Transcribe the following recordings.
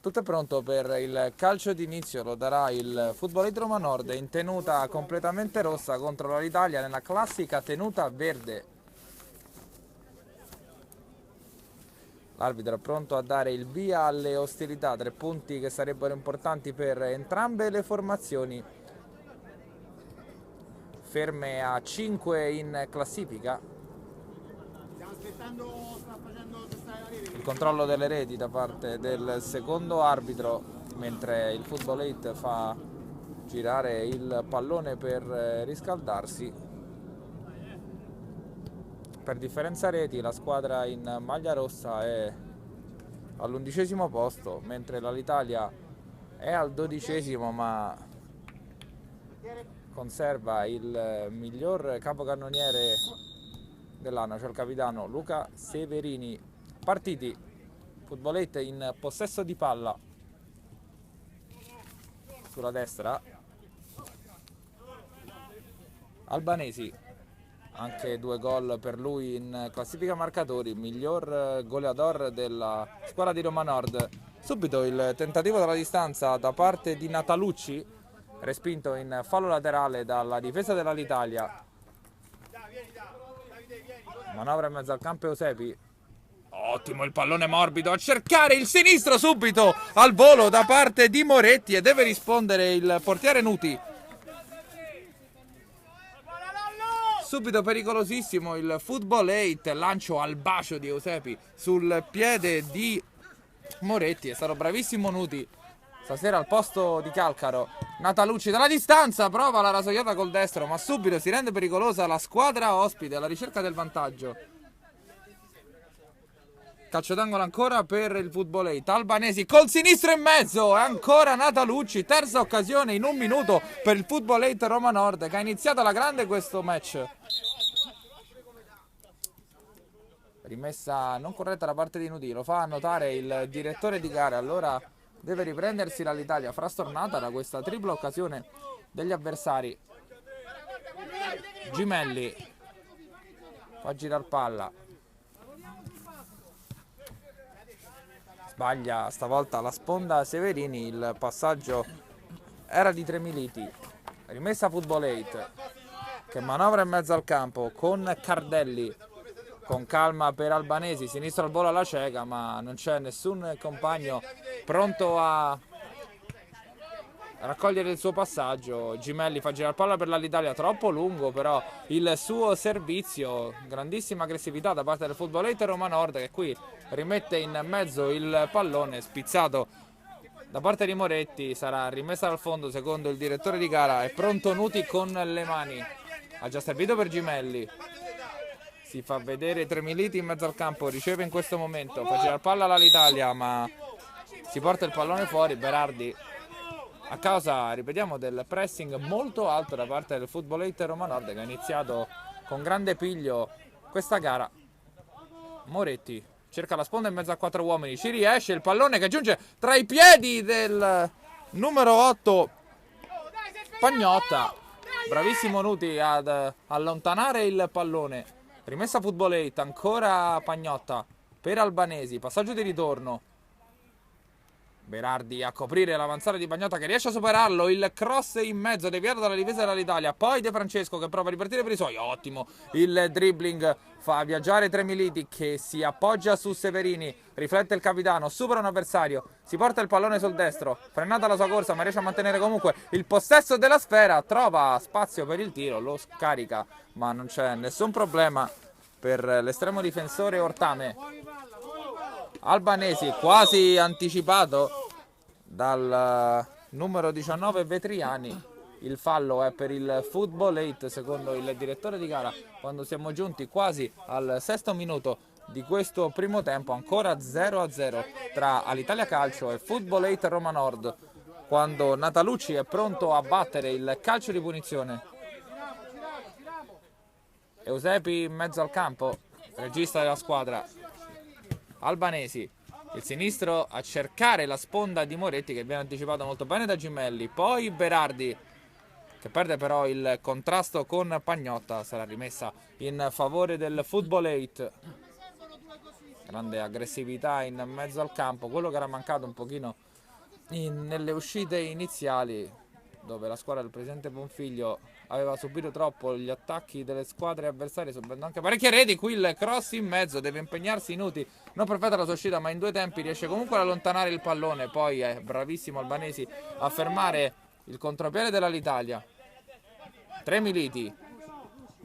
Tutto è pronto per il calcio d'inizio, lo darà il Football Roma Nord in tenuta completamente rossa contro l'Italia nella classica tenuta verde. L'arbitro è pronto a dare il via alle ostilità, 3 punti che sarebbero importanti per entrambe le formazioni. Ferme a 5 in classifica. Il controllo delle reti da parte del secondo arbitro, mentre il Football 8 fa girare il pallone per riscaldarsi. Per differenza reti la squadra in maglia rossa è all'11° posto, mentre l'Italia è al 12°, ma conserva il miglior capocannoniere dell'anno, cioè il capitano Luca Severini. Partiti, Football 8 in possesso di palla sulla destra. Albanesi, anche 2 gol per lui in classifica marcatori, miglior goleador della squadra di Roma Nord. Subito il tentativo dalla distanza da parte di Natalucci, respinto in fallo laterale dalla difesa dell'Italia. Manovra in mezzo al campo Eusepi. Ottimo il pallone morbido a cercare il sinistro subito al volo da parte di Moretti e deve rispondere il portiere Nuti. Subito pericolosissimo il Football 8, lancio al bacio di Eusepi sul piede di Moretti. È stato bravissimo Nuti stasera al posto di Calcaro. Natalucci dalla distanza prova la rasoiata col destro, ma subito si rende pericolosa la squadra ospite alla ricerca del vantaggio. Calcio d'angolo ancora per il Football 8. Albanesi col sinistro in mezzo e ancora Natalucci. Terza occasione in 1 minuto per il Football 8 Roma Nord, che ha iniziato alla grande questo match. Rimessa non corretta da parte di Nuti, lo fa annotare il direttore di gara. Allora deve riprendersi l'Italia, frastornata da questa tripla occasione degli avversari. Gimelli fa girare palla. Sbaglia stavolta la sponda Severini, il passaggio era di Tremiliti. Rimessa Football 8 che manovra in mezzo al campo con Cardelli, con calma per Albanesi, sinistro al volo alla cieca, ma non c'è nessun compagno pronto a raccogliere il suo passaggio. Gimelli fa girare palla per l'Italia, troppo lungo però il suo servizio, grandissima aggressività da parte del Football 8 Roma Nord, che qui rimette in mezzo il pallone spizzato da parte di Moretti. Sarà rimessa dal fondo secondo il direttore di gara. È pronto Nuti con le mani, ha già servito per Gimelli, si fa vedere Tremiliti in mezzo al campo, riceve in questo momento, fa girare palla all'Italia ma si porta il pallone fuori. Berardi, a causa, ripetiamo, del pressing molto alto da parte del Football 8 Roma Nord, che ha iniziato con grande piglio questa gara. Moretti cerca la sponda in mezzo a 4 uomini, ci riesce, il pallone che giunge tra i piedi del numero 8 Pagnotta. Bravissimo Nuti ad allontanare il pallone. Rimessa Football 8, ancora Pagnotta per Albanesi, passaggio di ritorno. Berardi a coprire l'avanzata di Pagnotta che riesce a superarlo, il cross in mezzo deviato dalla difesa dell'Italia, poi De Francesco che prova a ripartire per i suoi, ottimo il dribbling, fa viaggiare Tremiliti che si appoggia su Severini, riflette il capitano, supera un avversario, si porta il pallone sul destro, frenata la sua corsa ma riesce a mantenere comunque il possesso della sfera, trova spazio per il tiro, lo scarica ma non c'è nessun problema per l'estremo difensore Ortame. Albanesi quasi anticipato dal numero 19 Vetriani. Il fallo è per il Football 8 secondo il direttore di gara, quando siamo giunti quasi al 6° minuto di questo primo tempo. Ancora 0-0 tra Alitalia Calcio e Football 8 Roma Nord, quando Natalucci è pronto a battere il calcio di punizione. Eusepi in mezzo al campo, regista della squadra. Albanesi, il sinistro a cercare la sponda di Moretti che viene anticipato molto bene da Gimelli, poi Berardi che perde però il contrasto con Pagnotta. Sarà rimessa in favore del Football 8. Grande aggressività in mezzo al campo, quello che era mancato un pochino nelle uscite iniziali, dove la squadra del presidente Bonfiglio aveva subito troppo gli attacchi delle squadre avversarie, subendo anche parecchie reti. Qui il cross in mezzo, deve impegnarsi Nuti, non perfetta la sua uscita, ma in due tempi riesce comunque ad allontanare il pallone. Poi è bravissimo Albanesi a fermare il contropiede dell'Alitalia. Tremiliti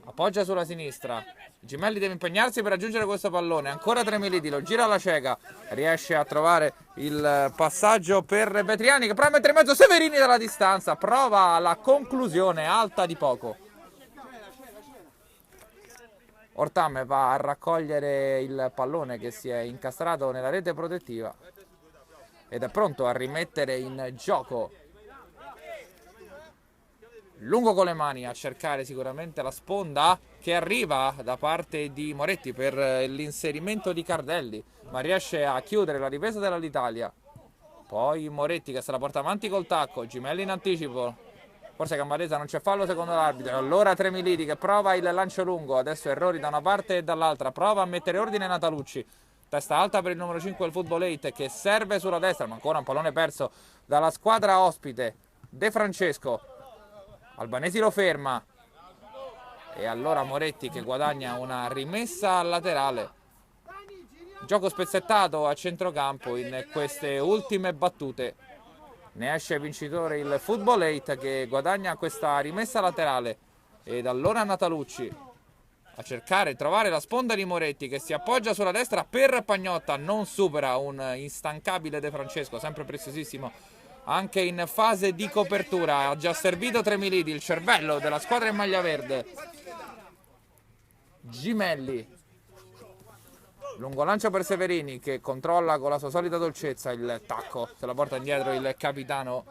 appoggia sulla sinistra, Gimelli deve impegnarsi per raggiungere questo pallone, ancora Tremiliti, lo gira alla cieca, riesce a trovare il passaggio per Vetriani che prova a mettere in mezzo Severini dalla distanza, prova la conclusione alta di poco. Ortame va a raccogliere il pallone che si è incastrato nella rete protettiva ed è pronto a rimettere in gioco. Lungo con le mani a cercare sicuramente la sponda che arriva da parte di Moretti per l'inserimento di Cardelli, ma riesce a chiudere la difesa dell'Italia. Poi Moretti che se la porta avanti col tacco, Gimelli in anticipo, forse Cambaresa non c'è fallo secondo l'arbitro. Allora Tremiliti che prova il lancio lungo, adesso errori da una parte e dall'altra, prova a mettere ordine Natalucci. Testa alta per il numero 5 del Football 8 che serve sulla destra, ma ancora un pallone perso dalla squadra ospite. De Francesco, Albanesi lo ferma e allora Moretti che guadagna una rimessa laterale. Gioco spezzettato a centrocampo in queste ultime battute. Ne esce vincitore il Football 8 che guadagna questa rimessa laterale ed allora Natalucci a cercare di trovare la sponda di Moretti che si appoggia sulla destra per Pagnotta, non supera un instancabile De Francesco, sempre preziosissimo anche in fase di copertura. Ha già servito Tremiliti, il cervello della squadra in maglia verde. Gimelli, lungo lancio per Severini che controlla con la sua solita dolcezza il tacco, se la porta indietro il capitano.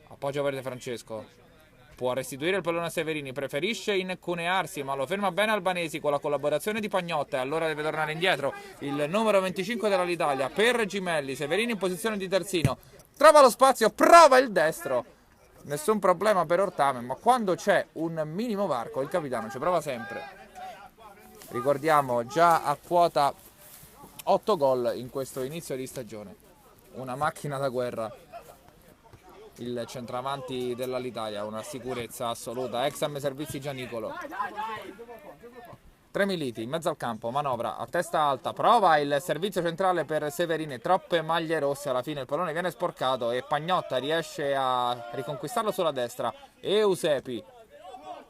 Appoggio per De Francesco, può restituire il pallone a Severini, preferisce incunearsi ma lo ferma bene Albanesi con la collaborazione di Pagnotta e allora deve tornare indietro il numero 25 dell'Italia per Gimelli. Severini in posizione di terzino, trova lo spazio, prova il destro, nessun problema per Ortame, ma quando c'è un minimo varco il capitano ci prova sempre. Ricordiamo già a quota 8 gol in questo inizio di stagione, una macchina da guerra il centravanti dell'Italia, una sicurezza assoluta. Exam servizi Gianicolo. Tremiliti in mezzo al campo, manovra a testa alta, prova il servizio centrale per Severini, troppe maglie rosse, alla fine il pallone viene sporcato e Pagnotta riesce a riconquistarlo sulla destra. Eusepi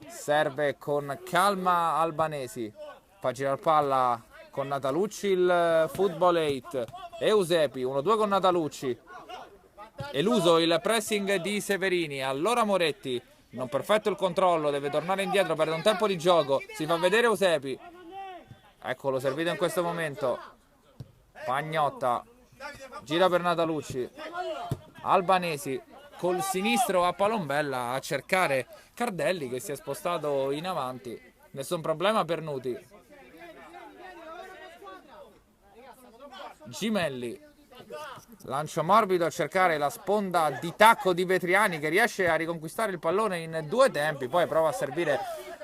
serve con calma Albanesi, fa girare palla con Natalucci il Football 8. Eusepi 1-2 con Natalucci, eluso il pressing di Severini, allora Moretti, non perfetto il controllo, deve tornare indietro, perde un tempo di gioco, si fa vedere Eusepi, eccolo servito in questo momento. Pagnotta gira per Natalucci, Albanesi col sinistro a palombella a cercare Cardelli che si è spostato in avanti, nessun problema per Nuti. Gimelli, lancio morbido a cercare la sponda di tacco di Vetriani che riesce a riconquistare il pallone in due tempi, poi prova a servire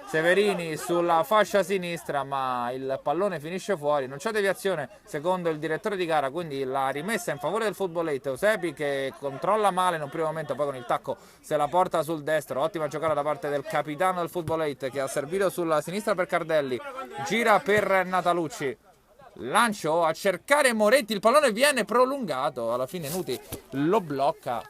Severini sulla fascia sinistra ma il pallone finisce fuori, non c'è deviazione secondo il direttore di gara, quindi la rimessa in favore del Football 8. Eusepi che controlla male in un primo momento, poi con il tacco se la porta sul destro, ottima giocata da parte del capitano del Football 8 che ha servito sulla sinistra per Cardelli, gira per Natalucci, lancio a cercare Moretti, il pallone viene prolungato, alla fine Nuti lo blocca,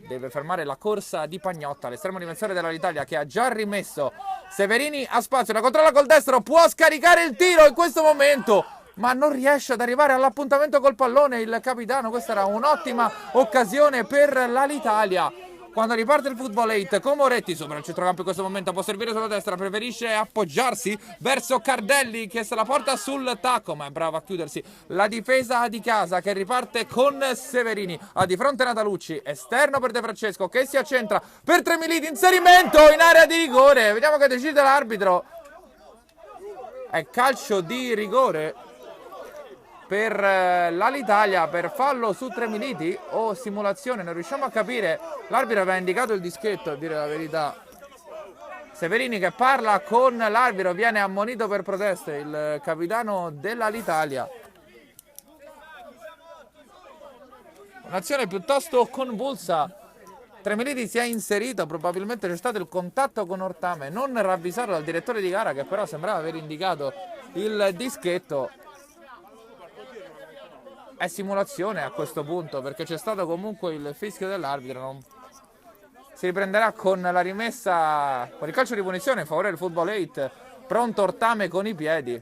deve fermare la corsa di Pagnotta, l'estremo difensore dell'Italia che ha già rimesso. Severini ha spazio, la controlla col destro, può scaricare il tiro in questo momento ma non riesce ad arrivare all'appuntamento col pallone il capitano. Questa era un'ottima occasione per l'Italia. Quando riparte il Football 8 con Moretti sopra il centrocampo in questo momento, può servire sulla destra, preferisce appoggiarsi verso Cardelli che se la porta sul tacco ma è bravo a chiudersi la difesa di casa che riparte con Severini, ha di fronte Natalucci, esterno per De Francesco che si accentra per Tremiliti, inserimento in area di rigore, vediamo che decide l'arbitro, è calcio di rigore per l'Italia per fallo su Tremiliti o simulazione, non riusciamo a capire. L'arbitro aveva indicato il dischetto, a dire la verità. Severini che parla con l'arbitro, viene ammonito per proteste il capitano dell'Italia. un'azione piuttosto convulsa. Tremiliti si è inserito, probabilmente c'è stato il contatto con Ortame, non ravvisato dal direttore di gara che però sembrava aver indicato il dischetto. È simulazione a questo punto perché c'è stato comunque il fischio dell'arbitro. Si riprenderà con la rimessa, con il calcio di punizione in favore del Football 8. Pronto Ortame con i piedi.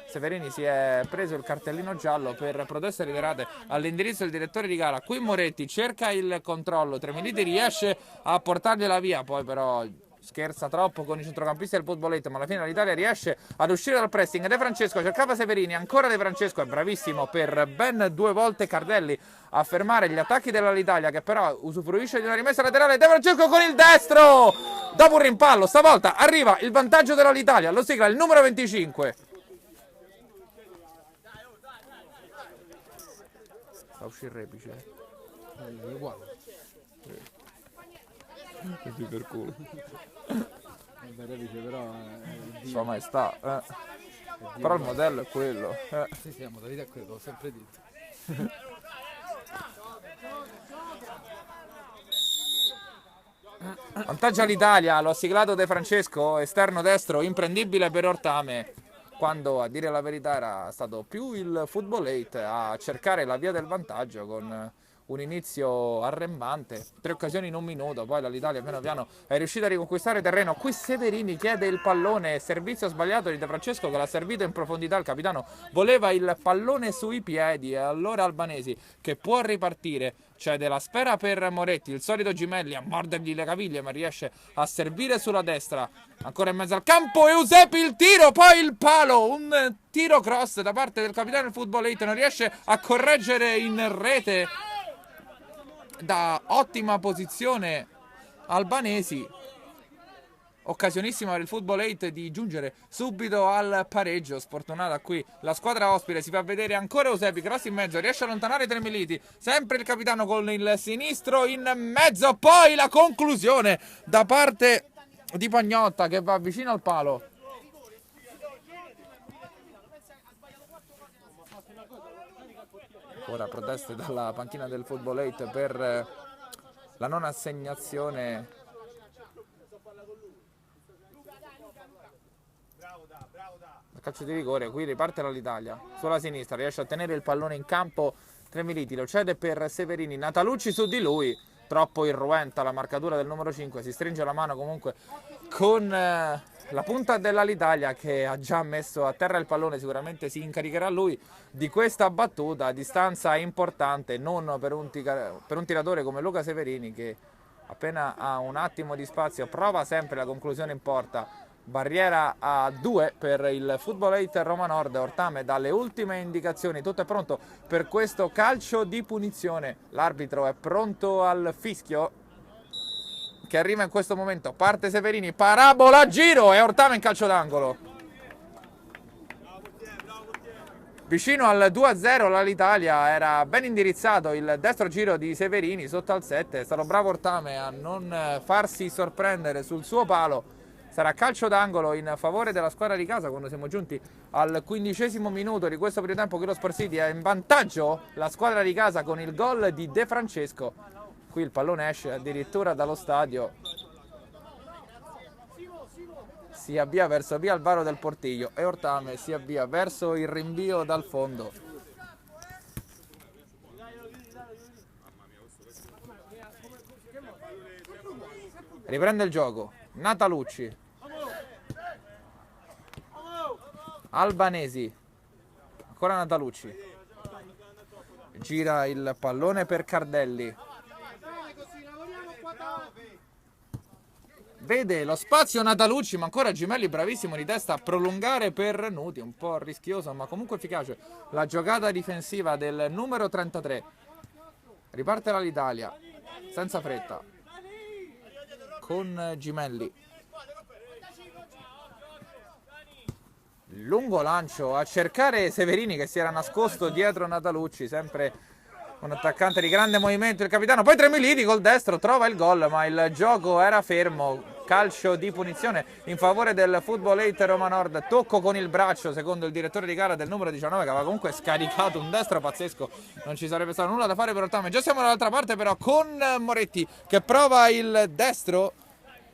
Severini si è preso il cartellino giallo per proteste ritirate all'indirizzo del direttore di gara. Qui Moretti cerca il controllo, Tremiliti riesce a portargliela via, poi però scherza troppo con i centrocampisti del Football 8, ma alla fine l'Italia riesce ad uscire dal pressing. De Francesco cercava Severini, ancora De Francesco, è bravissimo per ben 2 volte Cardelli a fermare gli attacchi dell'Italia, che però usufruisce di una rimessa laterale. De Francesco con il destro, dopo un rimpallo, stavolta arriva il vantaggio dell'Italia, lo sigla il numero 25. Fa uscire Repice. È uguale. Così per culo. Repice però Sua maestà, però il modello è quello. Sì, la modalità è quello, l'ho sempre detto. Vantaggio all'Italia, lo ha siglato De Francesco, esterno destro imprendibile per Ortame, quando a dire la verità era stato più il Football 8 a cercare la via del vantaggio con un inizio arrembante, 3 occasioni in un minuto, poi l'Italia piano piano è riuscita a riconquistare terreno. Qui Severini chiede il pallone, servizio sbagliato di De Francesco che l'ha servito in profondità, il capitano voleva il pallone sui piedi e allora Albanesi che può ripartire, cede la sfera per Moretti, il solito Gimelli a mordergli le caviglie ma riesce a servire sulla destra, ancora in mezzo al campo Eusepi il tiro, poi il palo, un tiro cross da parte del capitano del Football 8, non riesce a correggere in rete da ottima posizione Albanesi. Occasionissima per il Football 8 di giungere subito al pareggio. Sfortunata qui la squadra ospite, si fa vedere ancora Eusepi, cross in mezzo, riesce a allontanare Tremiliti, sempre il capitano con il sinistro in mezzo, poi la conclusione da parte di Pagnotta che va vicino al palo. Ora proteste dalla panchina del Football 8 per la non assegnazione del calcio di rigore. Qui riparte l'Italia sulla sinistra, riesce a tenere il pallone in campo Tremiliti, lo cede per Severini, Natalucci su di lui, troppo irruenta la marcatura del numero 5, si stringe la mano comunque con la punta dell'Italia che ha già messo a terra il pallone, sicuramente si incaricherà lui di questa battuta a distanza importante, non per un tiratore come Luca Severini che appena ha un attimo di spazio prova sempre la conclusione in porta. Barriera a 2 per il Football 8 Roma Nord. Ortame dalle ultime indicazioni, tutto è pronto per questo calcio di punizione, l'arbitro è pronto al fischio che arriva in questo momento, parte Severini, parabola, giro e Ortame in calcio d'angolo. Vicino al 2-0 l'Italia, era ben indirizzato il destro giro di Severini sotto al 7, è stato bravo Ortame a non farsi sorprendere sul suo palo. Sarà calcio d'angolo in favore della squadra di casa quando siamo giunti al 15° minuto di questo primo tempo. Qui lo Sport City è in vantaggio, la squadra di casa con il gol di De Francesco. Qui il pallone esce addirittura dallo stadio, si avvia verso via al varo del Portiglio e Ortame si avvia verso il rinvio dal fondo. Riprende il gioco Natalucci, Albanesi, ancora Natalucci, gira il pallone per Cardelli, vede lo spazio Natalucci ma ancora Gimelli bravissimo di testa a prolungare per Nuti, un po' rischioso ma comunque efficace la giocata difensiva del numero 33. Riparte l'Italia senza fretta con Gimelli, lungo lancio a cercare Severini che si era nascosto dietro Natalucci, sempre un attaccante di grande movimento il capitano, poi Tremiliti col destro trova il gol ma il gioco era fermo, calcio di punizione in favore del Football 8 Roma Nord. Tocco con il braccio secondo il direttore di gara del numero 19, che aveva comunque scaricato un destro pazzesco, non ci sarebbe stato nulla da fare per Ottame. Già siamo dall'altra parte però con Moretti che prova il destro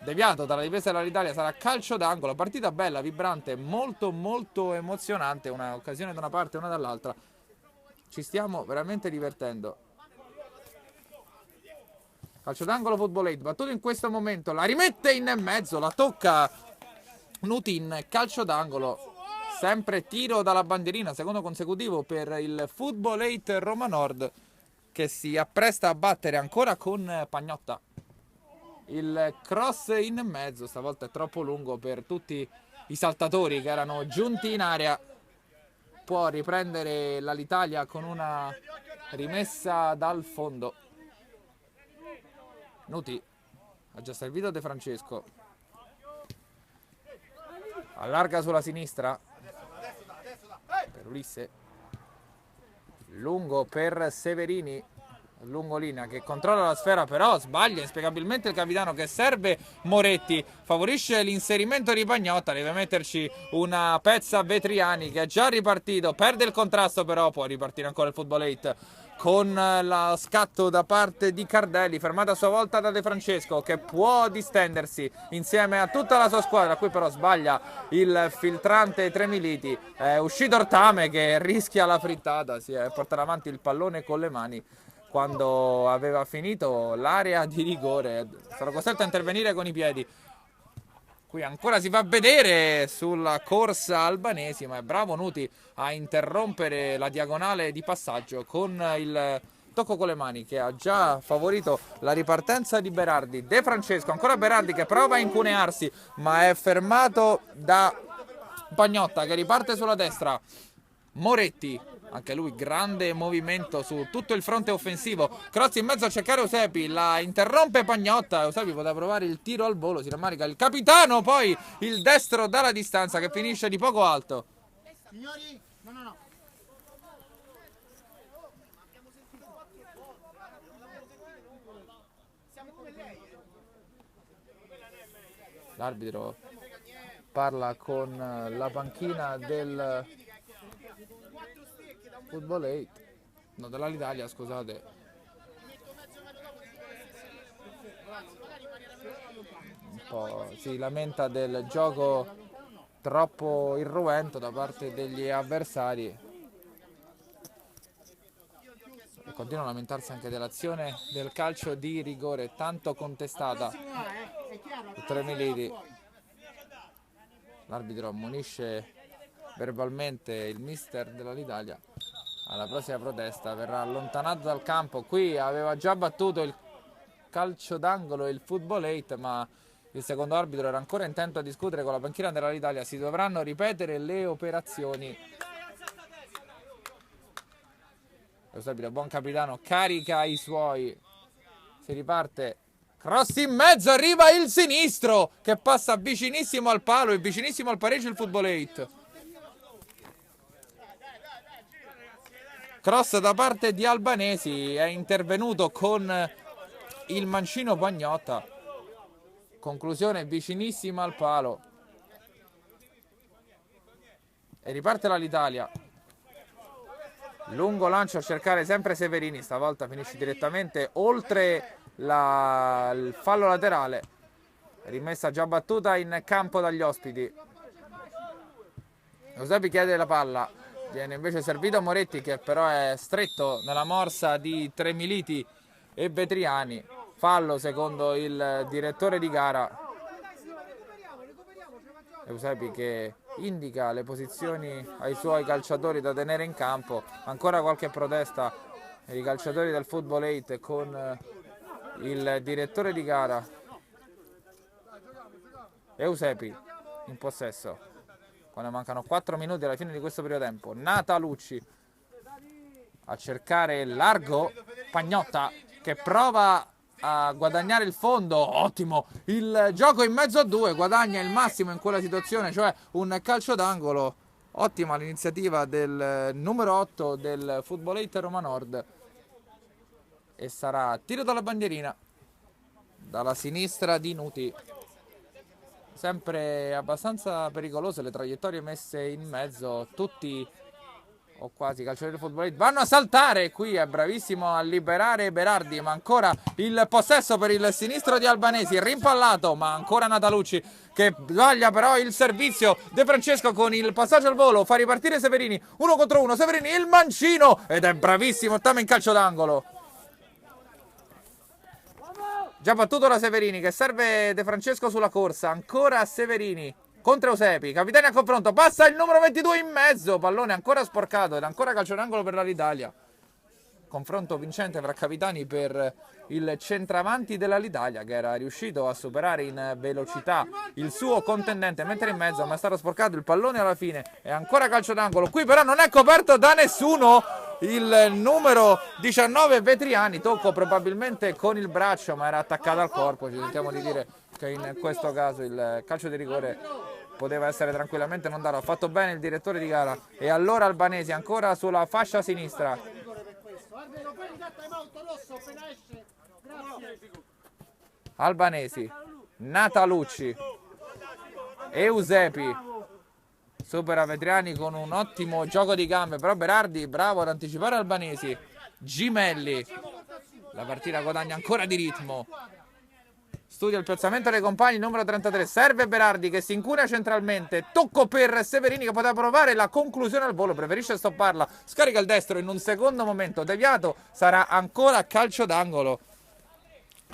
deviato dalla difesa dell'Italia, sarà calcio d'angolo. Partita bella, vibrante, molto molto emozionante, un'occasione da una parte e una dall'altra, ci stiamo veramente divertendo. Calcio d'angolo Football 8, battuto in questo momento, la rimette in mezzo, la tocca Nuti in calcio d'angolo. Sempre tiro dalla bandierina, secondo consecutivo per il Football 8 Roma Nord, che si appresta a battere ancora con Pagnotta. Il cross in mezzo, stavolta è troppo lungo per tutti i saltatori che erano giunti in area. Può riprendere l'Italia con una rimessa dal fondo. Nuti ha già servito De Francesco, allarga sulla sinistra per Ulisse, lungo per Severini, Lungolina che controlla la sfera, però sbaglia inspiegabilmente il capitano, che serve Moretti, favorisce l'inserimento di Pagnotta, deve metterci una pezza Vetriani che è già ripartito, perde il contrasto, però può ripartire ancora il Football 8 con lo scatto da parte di Cardelli, fermato a sua volta da De Francesco, che può distendersi insieme a tutta la sua squadra. Qui però sbaglia il filtrante Tremiliti, è uscito Ortame che rischia la frittata, si è portato avanti il pallone con le mani quando aveva finito l'area di rigore, sarà costretto a intervenire con i piedi. Qui ancora si fa vedere sulla corsa albanesi, ma è bravo Nuti a interrompere la diagonale di passaggio con il tocco con le mani, che ha già favorito la ripartenza di Berardi. De Francesco, ancora Berardi che prova a incunearsi, ma è fermato da Pagnotta che riparte sulla destra. Moretti, anche lui grande movimento su tutto il fronte offensivo, cross in mezzo a cercare Eusepi, la interrompe Pagnotta, Eusepi poteva provare il tiro al volo, si rammarica il capitano, poi il destro dalla distanza che finisce di poco alto. Signori, no. L'arbitro parla con la panchina del Football 8, no, dell'Italia, scusate. Un po' si lamenta del gioco troppo irruento da parte degli avversari e continua a lamentarsi anche dell'azione del calcio di rigore tanto contestata. Tremiliti, l'arbitro ammonisce verbalmente il mister dell'Italia. Alla prossima protesta verrà allontanato dal campo. Qui aveva già battuto il calcio d'angolo e il Football 8, ma il secondo arbitro era ancora intento a discutere con la panchina dell'Italia. Si dovranno ripetere le operazioni. Eusebio, buon capitano, carica i suoi, si riparte, cross in mezzo, arriva il sinistro che passa vicinissimo al palo e vicinissimo al pareggio il Football 8. Cross da parte di Albanesi, è intervenuto con il mancino Pagnotta, conclusione vicinissima al palo e riparte l'Italia. Lungo lancio a cercare sempre Severini, stavolta finisce direttamente oltre il fallo laterale, rimessa già battuta in campo dagli ospiti. Eusebi chiede la palla, viene invece servito a Moretti che però è stretto nella morsa di Tremiliti e Vetriani. Fallo secondo il direttore di gara. Eusebi che indica le posizioni ai suoi calciatori da tenere in campo. Ancora qualche protesta ai calciatori del Football 8 con il direttore di gara. Eusebi in possesso quando mancano 4 minuti alla fine di questo primo tempo. Natalucci a cercare largo, Pagnotta che prova a guadagnare il fondo, ottimo il gioco in mezzo a due, guadagna il massimo in quella situazione, cioè un calcio d'angolo. Ottima l'iniziativa del numero 8 del Football 8 Roma Nord e sarà tiro dalla bandierina dalla sinistra di Nuti. sempre abbastanza pericolose le traiettorie messe in mezzo. Tutti o quasi i calciatori del Football League vanno a saltare. Qui è bravissimo a liberare Berardi, ma ancora il possesso per il sinistro di Albanesi, rimpallato, ma ancora Natalucci che sbaglia però il servizio. De Francesco con il passaggio al volo fa ripartire Severini, 1 contro 1, Severini il mancino ed è bravissimo Ortame in calcio d'angolo. Già battuto da Severini, che serve De Francesco sulla corsa, ancora Severini contro Eusepi, capitani a confronto, passa il numero 22 in mezzo, pallone ancora sporcato ed ancora calcio d'angolo per l'Italia. Confronto vincente fra capitani per il centravanti dell'Italia, che era riuscito a superare in velocità il suo contendente, mettere in mezzo, ma è stato sporcato il pallone alla fine e ancora calcio d'angolo. Qui però non è coperto da nessuno il numero 19 Vetriani, tocco probabilmente con il braccio, ma era attaccato al corpo. Ci sentiamo di dire che in questo caso il calcio di rigore poteva essere tranquillamente non dato. Ha fatto bene il direttore di gara. E allora Albanesi ancora sulla fascia sinistra. Albanesi, Natalucci, Eusepi, supera Vetriani con un ottimo gioco di gambe, però Berardi bravo ad anticipare Albanesi. Gimelli, la partita guadagna ancora di ritmo. Studia il piazzamento dei compagni, numero 33, serve Berardi che si incuna centralmente, tocco per Severini che poteva provare la conclusione al volo, preferisce stopparla, scarica il destro in un secondo momento, deviato, sarà ancora calcio d'angolo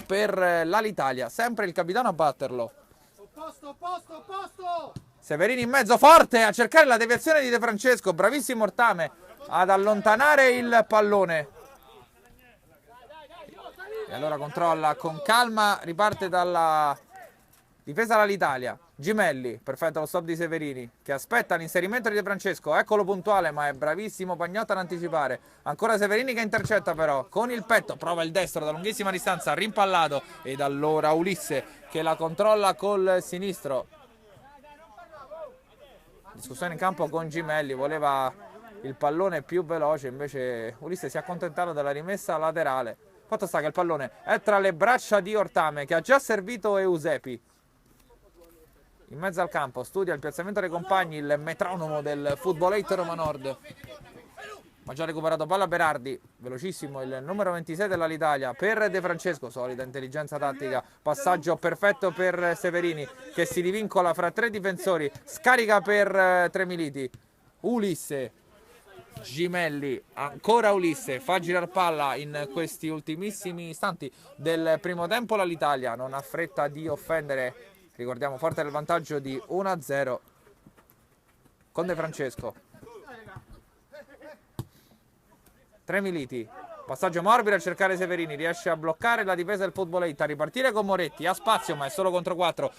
per l'Italia, sempre il capitano a batterlo. Severini in mezzo, forte a cercare la deviazione di De Francesco, bravissimo Ortame ad allontanare il pallone. E allora controlla con calma, riparte dalla difesa dall'Italia. Gimelli, perfetto lo stop di Severini, che aspetta l'inserimento di De Francesco, eccolo puntuale, ma è bravissimo Pagnotta ad anticipare. Ancora Severini che intercetta però, con il petto, prova il destro da lunghissima distanza, rimpallato, ed allora Ulisse che la controlla col sinistro. Discussione in campo con Gimelli, voleva il pallone più veloce, invece Ulisse si è accontentato della rimessa laterale. Fatto sta che il pallone è tra le braccia di Ortame, che ha già servito Eusepi. In mezzo al campo, studia il piazzamento dei compagni, il metronomo del Football Roma Nord. Ma già recuperato palla Berardi, velocissimo il numero 26 dell'Italia per De Francesco, solida intelligenza tattica, passaggio perfetto per Severini che si divincola fra tre difensori, scarica per Tremiliti, Ulisse, Gimelli, ancora Ulisse, fa girare palla in questi ultimissimi istanti del primo tempo l'Italia, non ha fretta di offendere, ricordiamo forte del vantaggio di 1-0 con De Francesco. Tremiliti, passaggio morbido a cercare Severini, riesce a bloccare la difesa del Footballetta, a ripartire con Moretti, ha spazio ma è solo contro 4.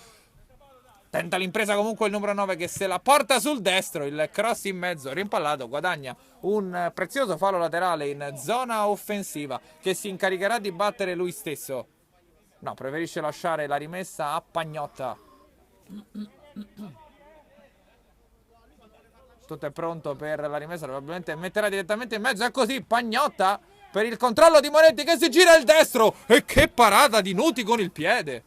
Tenta l'impresa comunque il numero 9 che se la porta sul destro, il cross in mezzo, rimpallato, guadagna un prezioso fallo laterale in zona offensiva che si incaricherà di battere lui stesso. No, preferisce lasciare la rimessa a Pagnotta. Tutto è pronto per la rimessa, probabilmente metterà direttamente in mezzo, è così, Pagnotta per il controllo di Moretti che si gira il destro e che parata di Nuti con il piede.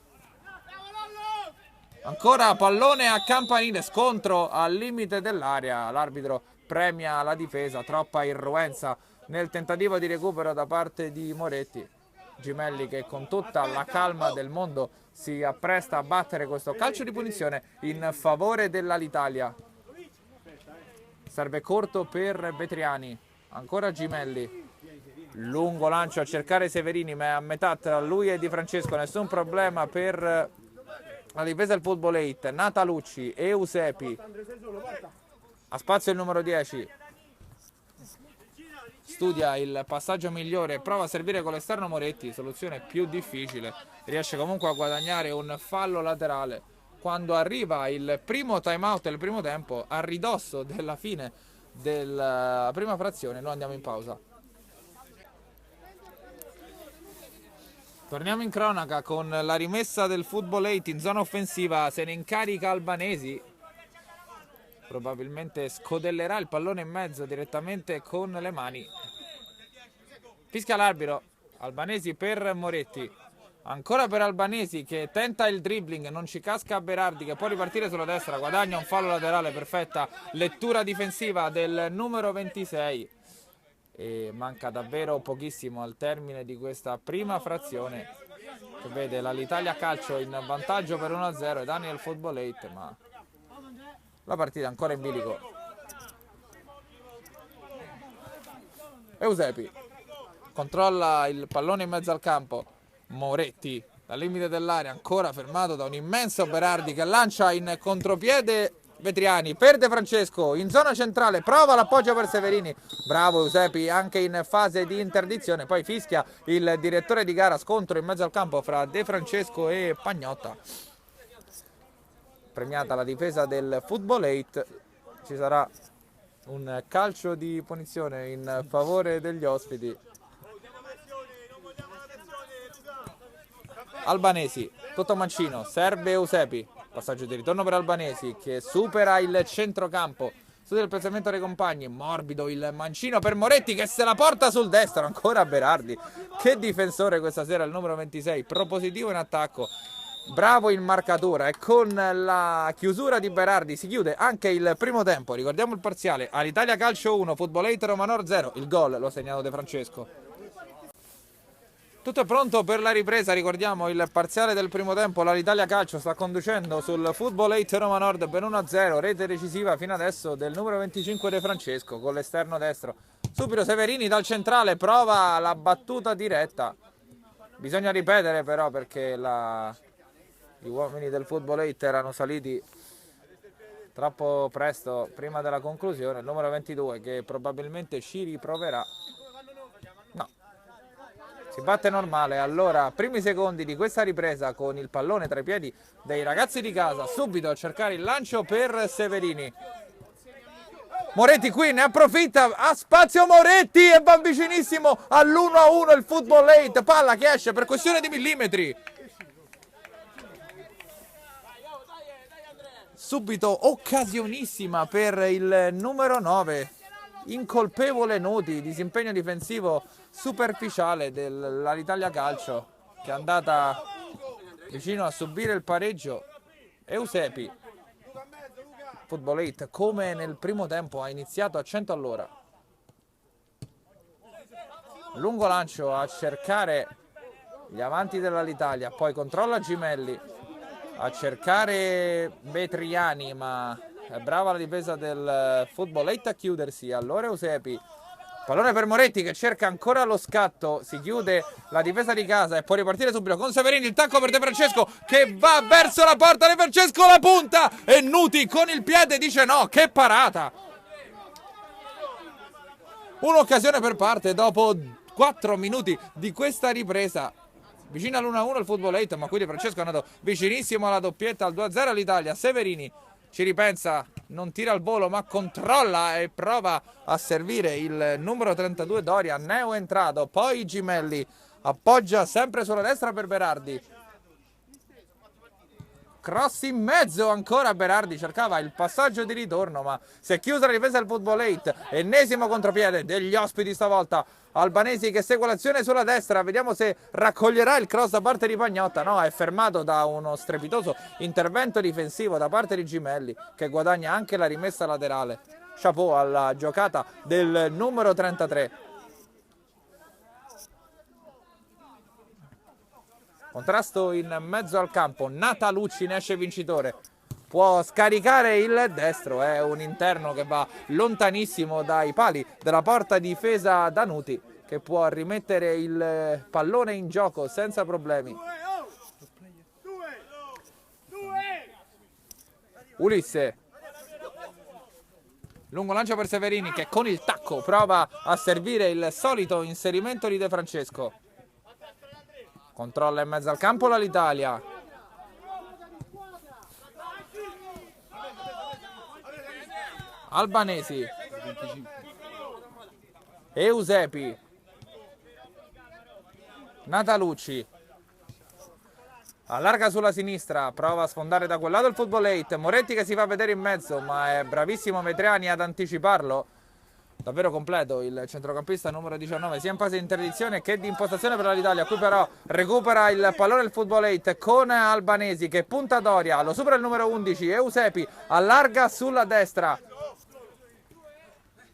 Ancora pallone a campanile, scontro al limite dell'area, l'arbitro premia la difesa, troppa irruenza nel tentativo di recupero da parte di Moretti. Gimelli che con tutta la calma del mondo si appresta a battere questo calcio di punizione in favore dell'Italia. Serve corto per Vetriani, ancora Gimelli, lungo lancio a cercare Severini ma è a metà tra lui e Di Francesco, nessun problema per la difesa del Footballate. Natalucci, Eusepi, a spazio il numero 10, studia il passaggio migliore, prova a servire con l'esterno Moretti, soluzione più difficile, riesce comunque a guadagnare un fallo laterale. Quando arriva il primo time out del primo tempo, a ridosso della fine della prima frazione, noi andiamo in pausa. Torniamo in cronaca con la rimessa del Footballate in zona offensiva, se ne incarica Albanesi. Probabilmente scodellerà il pallone in mezzo direttamente con le mani. Fischia l'arbitro, Albanesi per Moretti. Ancora per Albanesi che tenta il dribbling, non ci casca Berardi che può ripartire sulla destra, guadagna un fallo laterale, perfetta lettura difensiva del numero 26. E manca davvero pochissimo al termine di questa prima frazione che vede l'Italia Calcio in vantaggio per 1-0 e Daniel Football 8, ma la partita è ancora in bilico. Eusebi controlla il pallone in mezzo al campo, Moretti dal limite dell'area, ancora fermato da un immenso Berardi che lancia in contropiede Vetriani, perde Francesco in zona centrale, prova l'appoggio per Severini, bravo Eusebi anche in fase di interdizione, poi fischia il direttore di gara, scontro in mezzo al campo fra De Francesco e Pagnotta. Premiata la difesa del Football 8, ci sarà un calcio di punizione in favore degli ospiti. Albanesi, tutto mancino, serve Eusebi, passaggio di ritorno per Albanesi che supera il centrocampo, studia il piazzamento dei compagni, morbido il mancino per Moretti che se la porta sul destro, ancora Berardi, che difensore questa sera il numero 26, propositivo in attacco, bravo in marcatura, e con la chiusura di Berardi si chiude anche il primo tempo. Ricordiamo il parziale: all'Italia Calcio 1, Football 8 Roma Nord 0, il gol lo ha segnato De Francesco. Tutto è pronto per la ripresa, ricordiamo il parziale del primo tempo, l'Italia Calcio sta conducendo sul Football 8 Roma Nord per 1-0, rete decisiva fino adesso del numero 25 De Francesco con l'esterno destro. Subito Severini dal centrale, prova la battuta diretta, bisogna ripetere però perché gli uomini del Football 8 erano saliti troppo presto prima della conclusione, il numero 22 che probabilmente ci riproverà. Si batte normale. Allora, primi secondi di questa ripresa con il pallone tra i piedi dei ragazzi di casa, subito a cercare il lancio per Severini. Moretti qui ne approfitta, ha spazio Moretti e va vicinissimo all'1-1 il Football 8, palla che esce per questione di millimetri. Subito occasionissima per il numero 9, incolpevole Nuti, disimpegno difensivo superficiale dell'Italia Calcio che è andata vicino a subire il pareggio. Eusebi, Football 8 come nel primo tempo ha iniziato a 100 all'ora, lungo lancio a cercare gli avanti dell'Italia, poi controlla Gimelli a cercare Vetriani, ma è brava la difesa del Football 8 a chiudersi. Allora Eusebi, pallone per Moretti che cerca ancora lo scatto, si chiude la difesa di casa e può ripartire subito con Severini, il tacco per De Francesco che va verso la porta, De Francesco la punta e Nuti con il piede dice no, che parata. Un'occasione per parte dopo 4 minuti di questa ripresa. Vicino all'1-1 il Football 8, ma qui De Francesco è andato vicinissimo alla doppietta, al 2-0 all'Italia. Severini ci ripensa, non tira al volo ma controlla e prova a servire il numero 32 Doria, neo entrato, poi Gimelli appoggia sempre sulla destra per Berardi, cross in mezzo ancora Berardi, cercava il passaggio di ritorno ma si è chiusa la difesa del Football 8, ennesimo contropiede degli ospiti stavolta. Albanesi che segue l'azione sulla destra, vediamo se raccoglierà il cross da parte di Pagnotta, no, è fermato da uno strepitoso intervento difensivo da parte di Gimelli che guadagna anche la rimessa laterale. Chapeau alla giocata del numero 33. Contrasto in mezzo al campo, Natalucci ne esce vincitore. Può scaricare il destro, è un interno che va lontanissimo dai pali della porta difesa da Nuti, che può rimettere il pallone in gioco senza problemi. Ulisse, lungo lancio per Severini che con il tacco prova a servire il solito inserimento di De Francesco. Controlla in mezzo al campo l'Italia. Albanesi, Eusebi, Natalucci, allarga sulla sinistra, prova a sfondare da quel lato il Football 8, Moretti che si fa vedere in mezzo ma è bravissimo Vetriani ad anticiparlo, davvero completo il centrocampista numero 19 sia in fase di interdizione che di impostazione per l'Italia. Qui però recupera il pallone il Football 8 con Albanesi che punta Doria, lo supera il numero 11 Eusepi, allarga sulla destra.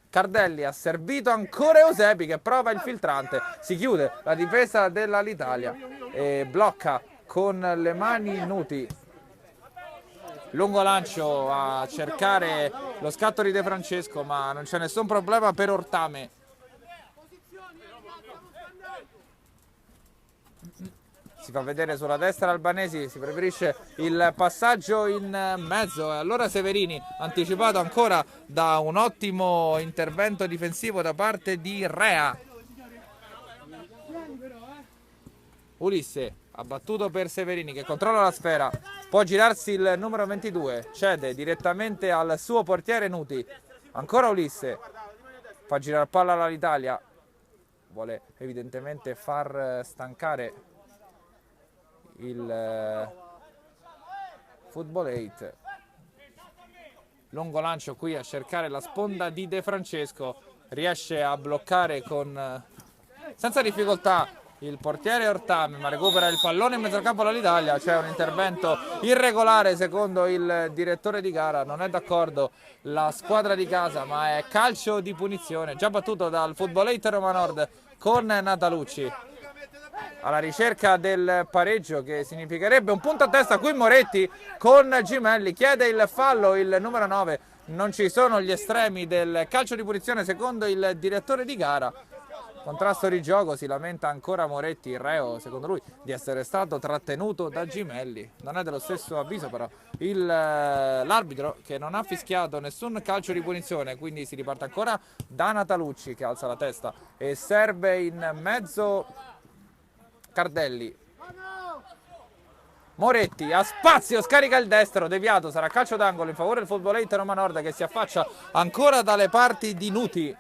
Cardelli ha servito ancora Eusepi che prova il filtrante, si chiude la difesa dell'Italia e blocca con le mani Nuti. Lungo lancio a cercare lo scatto di De Francesco, ma non c'è nessun problema per Ortame. Si fa vedere sulla destra Albanesi, si preferisce il passaggio in mezzo e allora Severini, anticipato ancora da un ottimo intervento difensivo da parte di Rea. Ulisse ha battuto per Severini che controlla la sfera, può girarsi il numero 22, cede direttamente al suo portiere Nuti. Ancora Ulisse, fa girare palla all'Italia, vuole evidentemente far stancare il Football 8. Lungo lancio qui a cercare la sponda di De Francesco, riesce a bloccare senza difficoltà il portiere Ortame, ma recupera il pallone in mezzo al campo all'Italia. C'è un intervento irregolare secondo il direttore di gara, non è d'accordo la squadra di casa, ma è calcio di punizione già battuto dal Football 8 Roma Nord con Natalucci. Alla ricerca del pareggio, che significherebbe un punto a testa. Qui Moretti con Gimelli chiede il fallo, il numero 9. Non ci sono gli estremi del calcio di punizione secondo il direttore di gara. Contrasto di gioco, si lamenta ancora Moretti, il reo secondo lui di essere stato trattenuto da Gimelli. Non è dello stesso avviso però l'arbitro, che non ha fischiato nessun calcio di punizione, quindi si riparte ancora da Natalucci che alza la testa e serve in mezzo Cardelli. Moretti ha spazio, scarica il destro, deviato, sarà calcio d'angolo in favore del Football 8 Roma Nord, che si affaccia ancora dalle parti di Nuti.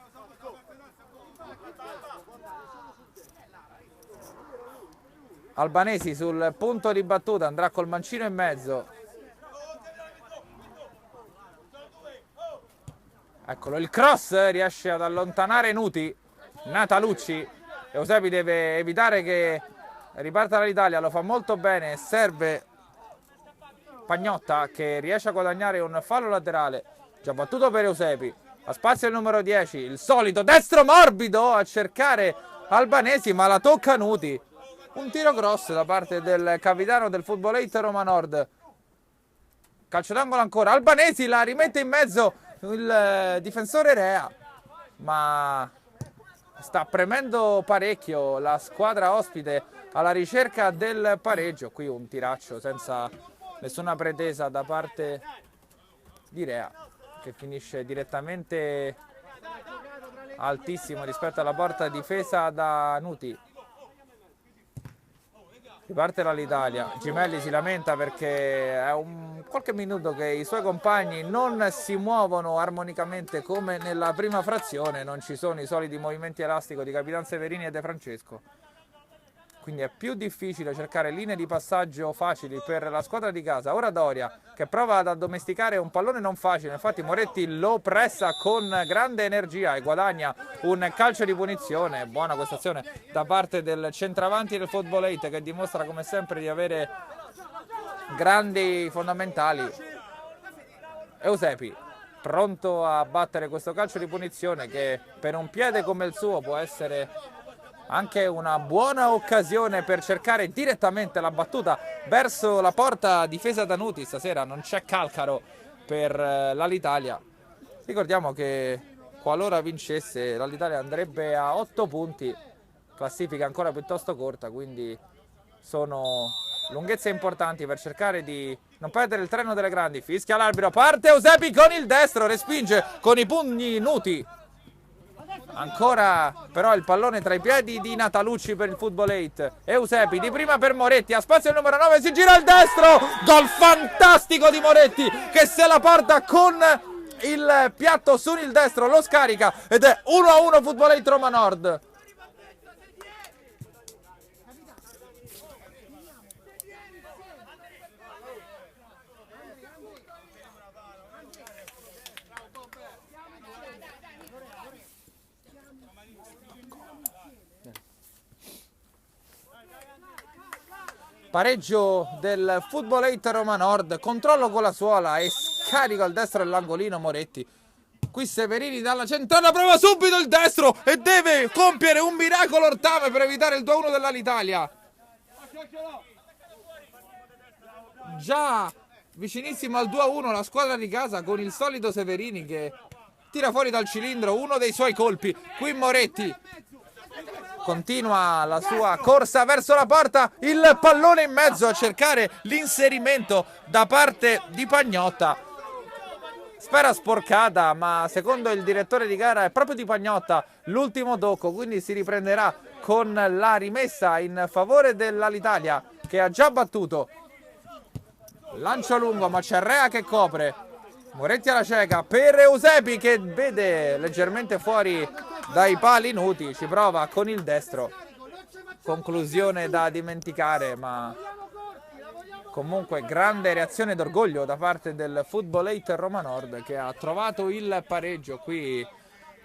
Albanesi sul punto di battuta, andrà col mancino in mezzo. Eccolo il cross, riesce ad allontanare Nuti. Natalucci, Eusepi deve evitare che riparta dall'Italia, lo fa molto bene, serve Pagnotta che riesce a guadagnare un fallo laterale, già battuto per Eusepi. A spazio il numero 10, il solito destro morbido a cercare Albanesi, ma la tocca Nuti. Un tiro cross da parte del capitano del Football 8 Roma Nord. Calcio d'angolo ancora, Albanesi la rimette in mezzo il difensore Rea, ma sta premendo parecchio la squadra ospite alla ricerca del pareggio. Qui un tiraccio senza nessuna pretesa da parte di Rea, che finisce direttamente altissimo rispetto alla porta difesa da Nuti. Riparte dall'Italia, Gimelli si lamenta perché è qualche minuto che i suoi compagni non si muovono armonicamente come nella prima frazione, non ci sono i soliti movimenti elastici di Capitan Severini e De Francesco. Quindi è più difficile cercare linee di passaggio facili per la squadra di casa. Ora Doria che prova ad addomesticare un pallone non facile, infatti Moretti lo pressa con grande energia e guadagna un calcio di punizione. Buona questa azione da parte del centravanti del Football 8, che dimostra come sempre di avere grandi fondamentali. Eusepi pronto a battere questo calcio di punizione, che per un piede come il suo può essere anche una buona occasione per cercare direttamente la battuta verso la porta difesa da Nuti. Stasera non c'è Calcaro per l'Alitalia. Ricordiamo che qualora vincesse l'Alitalia andrebbe a 8 punti, classifica ancora piuttosto corta, quindi sono lunghezze importanti per cercare di non perdere il treno delle grandi. Fischia l'arbitro, parte Eusepi con il destro, respinge con i pugni Nuti. Ancora però il pallone tra i piedi di Natalucci per il Football 8. Eusepi di prima per Moretti, a spazio il numero 9, si gira il destro, gol fantastico di Moretti che se la porta con il piatto su il destro, lo scarica ed è 1-1 Football 8 Roma Nord. Pareggio del Footballate Roma Nord, controllo con la suola e scarica il destro dell'angolino Moretti. Qui Severini dalla centrale prova subito il destro e deve compiere un miracolo Ortame per evitare il 2-1 dell'Alitalia. Già vicinissimo al 2-1 la squadra di casa con il solito Severini che tira fuori dal cilindro uno dei suoi colpi. Qui Moretti continua la sua corsa verso la porta, il pallone in mezzo a cercare l'inserimento da parte di Pagnotta. Sfera sporcata, ma secondo il direttore di gara è proprio di Pagnotta l'ultimo tocco, quindi si riprenderà con la rimessa in favore dell'Alitalia che ha già battuto. Lancio lungo, ma c'è Rea che copre. Moretti alla cieca per Eusebi che vede leggermente fuori dai pali nuti, ci prova con il destro. Conclusione da dimenticare, ma comunque grande reazione d'orgoglio da parte del Footballate Roma Nord che ha trovato il pareggio. Qui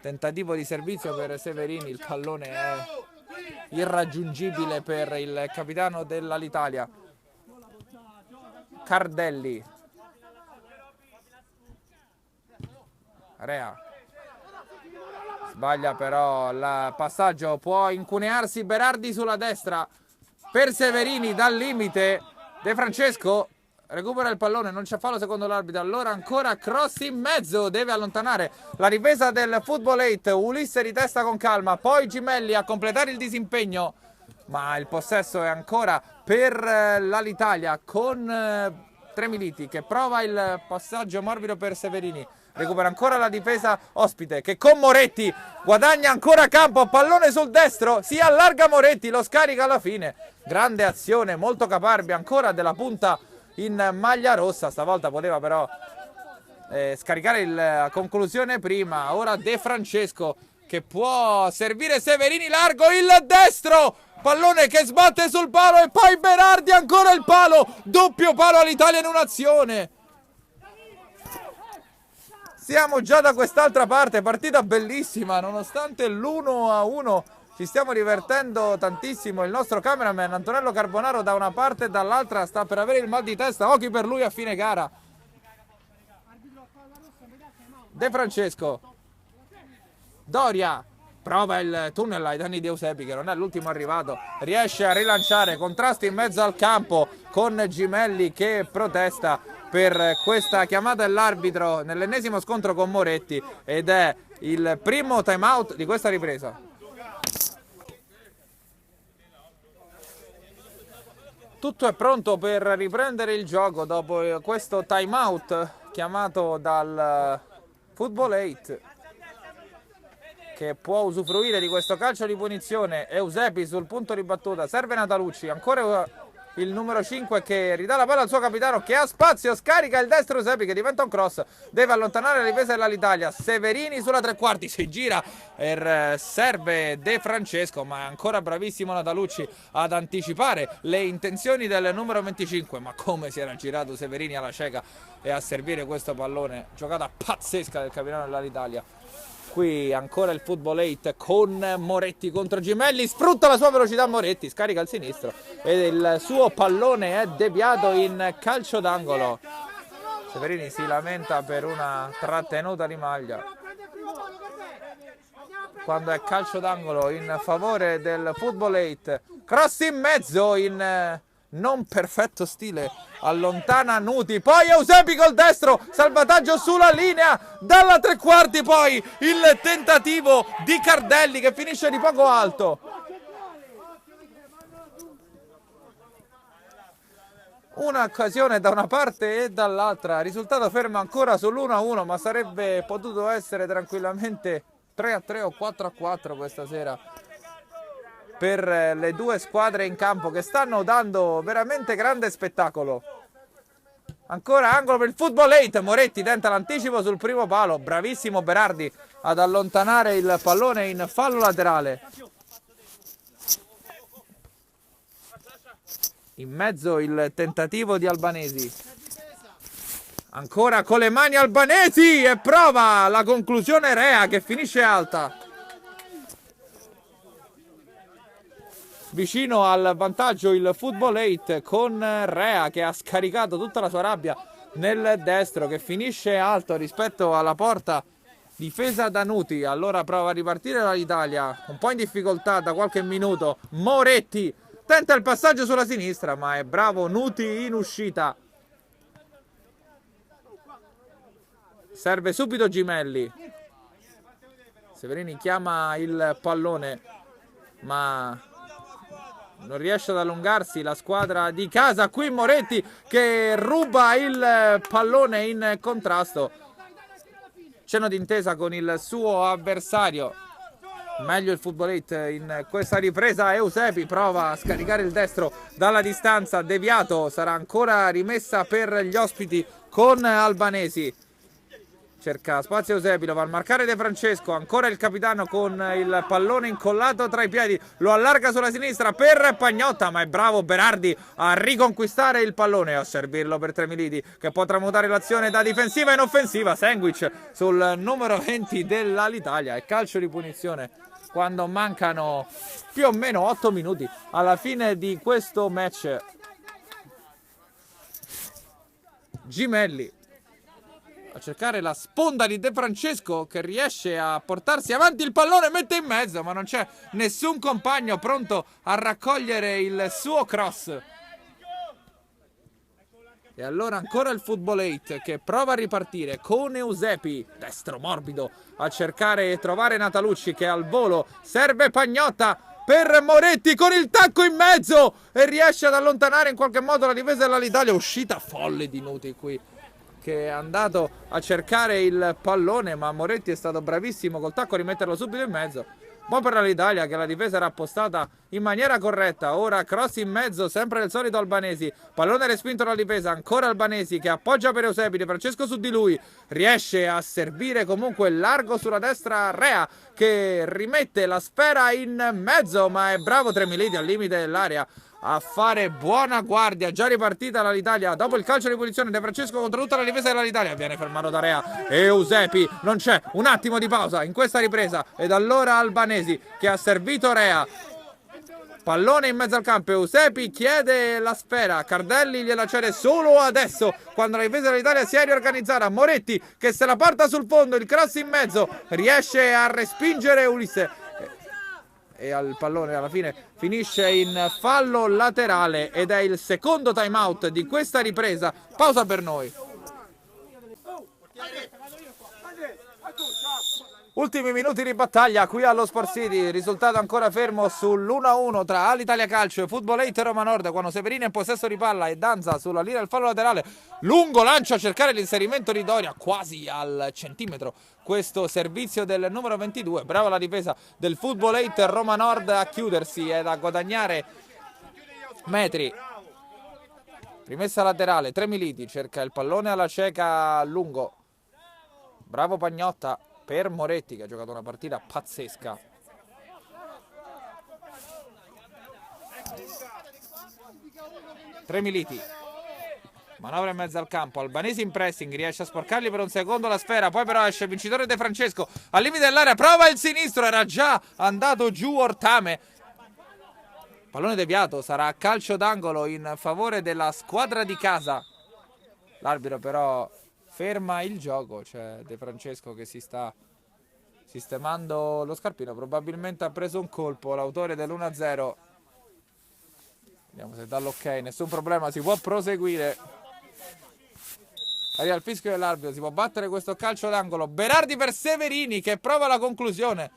tentativo di servizio per Severini, il pallone è irraggiungibile per il capitano dell'Alitalia. Cardelli. Rea. Sbaglia però il passaggio, può incunearsi Berardi sulla destra per Severini dal limite. De Francesco recupera il pallone, non c'è fallo secondo l'arbitro, allora ancora cross in mezzo, deve allontanare la ripresa del Footballate. Ulisse di testa con calma, poi Gimelli a completare il disimpegno, ma il possesso è ancora per l'Alitalia con Tremiliti che prova il passaggio morbido per Severini. Recupera ancora la difesa ospite che con Moretti guadagna ancora campo, pallone sul destro, si allarga Moretti, lo scarica alla fine. Grande azione, molto caparbia ancora della punta in maglia rossa, stavolta poteva però scaricare la conclusione prima. Ora De Francesco che può servire Severini largo, il destro, pallone che sbatte sul palo e poi Berardi ancora il palo, doppio palo all'Italia in un'azione. Siamo già da quest'altra parte, partita bellissima, nonostante l'1-1 ci stiamo divertendo tantissimo. Il nostro cameraman Antonello Carbonaro da una parte e dall'altra sta per avere il mal di testa, occhi per lui a fine gara. De Francesco, Doria, prova il tunnel ai danni di Eusebi che non è l'ultimo arrivato, riesce a rilanciare, contrasti in mezzo al campo con Gimelli che protesta per questa chiamata dell'arbitro nell'ennesimo scontro con Moretti ed è il primo time out di questa ripresa. Tutto è pronto per riprendere il gioco dopo questo time out chiamato dal Footballate che può usufruire di questo calcio di punizione. Eusebi sul punto di battuta, serve Natalucci, ancora il numero 5 che ridà la palla al suo capitano che ha spazio, scarica il destro Eusebi che diventa un cross, deve allontanare la difesa dell'Alitalia. Severini sulla tre quarti, si gira e serve De Francesco, ma è ancora bravissimo Natalucci ad anticipare le intenzioni del numero 25, ma come si era girato Severini alla cieca e a servire questo pallone, giocata pazzesca del capitano dell'Alitalia. Qui ancora il Footballate con Moretti contro Gimelli, sfrutta la sua velocità Moretti, scarica al sinistro e il suo pallone è deviato in calcio d'angolo. Severini si lamenta per una trattenuta di maglia quando è calcio d'angolo in favore del Footballate. Cross in mezzo in non perfetto stile, allontana Nuti, poi Eusebi col destro, salvataggio sulla linea dalla tre quarti, poi il tentativo di Cardelli che finisce di poco alto. Un'occasione da una parte e dall'altra, risultato fermo ancora sull'1-1, ma sarebbe potuto essere tranquillamente 3-3 o 4-4 questa sera per le due squadre in campo che stanno dando veramente grande spettacolo. Ancora angolo per il Footballate, Moretti tenta l'anticipo sul primo palo, bravissimo Berardi ad allontanare il pallone in fallo laterale. In mezzo il tentativo di Albanesi, ancora con le mani Albanesi e prova la conclusione Rea che finisce alta. vicino al vantaggio il Football 8 con Rea che ha scaricato tutta la sua rabbia nel destro, che finisce alto rispetto alla porta. Difesa da Nuti, allora prova a ripartire l'Italia, un po' in difficoltà da qualche minuto. Moretti tenta il passaggio sulla sinistra, ma è bravo Nuti in uscita. Serve subito Gimelli. Severini chiama il pallone, ma non riesce ad allungarsi la squadra di casa. Qui Moretti che ruba il pallone in contrasto. Cenno d'intesa con il suo avversario. Meglio il Football 8 in questa ripresa. Eusebi prova a scaricare il destro dalla distanza, deviato, sarà ancora rimessa per gli ospiti con Albanesi. Cerca spazio Eusebi, lo va a marcare De Francesco, ancora il capitano con il pallone incollato tra i piedi, lo allarga sulla sinistra per Pagnotta, ma è bravo Berardi a riconquistare il pallone e a servirlo per Tremiliti, che può tramutare l'azione da difensiva in offensiva. Sandwich sul numero 20 dell'Alitalia e calcio di punizione quando mancano più o meno 8 minuti alla fine di questo match. Gimelli a cercare la sponda di De Francesco, che riesce a portarsi avanti il pallone, mette in mezzo, ma non c'è nessun compagno pronto a raccogliere il suo cross. E allora ancora il Football 8 che prova a ripartire con Eusebi, destro morbido, a cercare e trovare Natalucci che al volo serve Pagnotta per Moretti con il tacco in mezzo e riesce ad allontanare in qualche modo la difesa dell'Italia. Uscita folle di Nuti qui, che è andato a cercare il pallone, ma Moretti è stato bravissimo col tacco a rimetterlo subito in mezzo. Buon per l'Italia, che la difesa era appostata in maniera corretta. Ora cross in mezzo, sempre del solito Albanesi, pallone respinto dalla difesa, ancora Albanesi che appoggia per Eusebi, De Francesco su di lui, riesce a servire comunque largo sulla destra Rea, che rimette la sfera in mezzo, ma è bravo Tremiliti al limite dell'area a fare buona guardia. Già ripartita l'Italia dopo il calcio di punizione. De Francesco contro tutta la difesa dell'Italia, viene fermato da Rea. Eusebi, non c'è un attimo di pausa in questa ripresa, ed allora Albanesi che ha servito Rea. Pallone in mezzo al campo, Eusebi chiede la sfera, Cardelli gliela cede solo adesso quando la difesa dell'Italia si è riorganizzata. Moretti che se la porta sul fondo, il cross in mezzo, riesce a respingere Ulisse e al pallone alla fine finisce in fallo laterale ed è il secondo time out di questa ripresa. Pausa per noi. Ultimi minuti di battaglia qui allo Sport City, risultato ancora fermo sull'1-1 tra Alitalia Calcio e Football 8 Roma Nord, quando Severini è in possesso di palla e Danza sulla linea del fallo laterale. Lungo lancio a cercare l'inserimento di Doria, quasi al centimetro questo servizio del numero 22. Brava la difesa del Football 8 Roma Nord a chiudersi ed a guadagnare metri. Rimessa laterale, Tremiliti cerca il pallone alla cieca lungo. Bravo Pagnotta per Moretti, che ha giocato una partita pazzesca. Tremiliti, manovra in mezzo al campo, Albanesi in pressing, riesce a sporcargli per un secondo la sfera, poi però esce il vincitore De Francesco al limite dell'area, prova il sinistro, era già andato giù Ortame. Pallone deviato, sarà calcio d'angolo in favore della squadra di casa. L'arbitro però ferma il gioco, c'è De Francesco che si sta sistemando lo scarpino, probabilmente ha preso un colpo l'autore dell'1-0. Vediamo se dà l'ok, nessun problema, si può proseguire. Arriva il fischio dell'arbitro, si può battere questo calcio d'angolo. Berardi per Severini che prova la conclusione,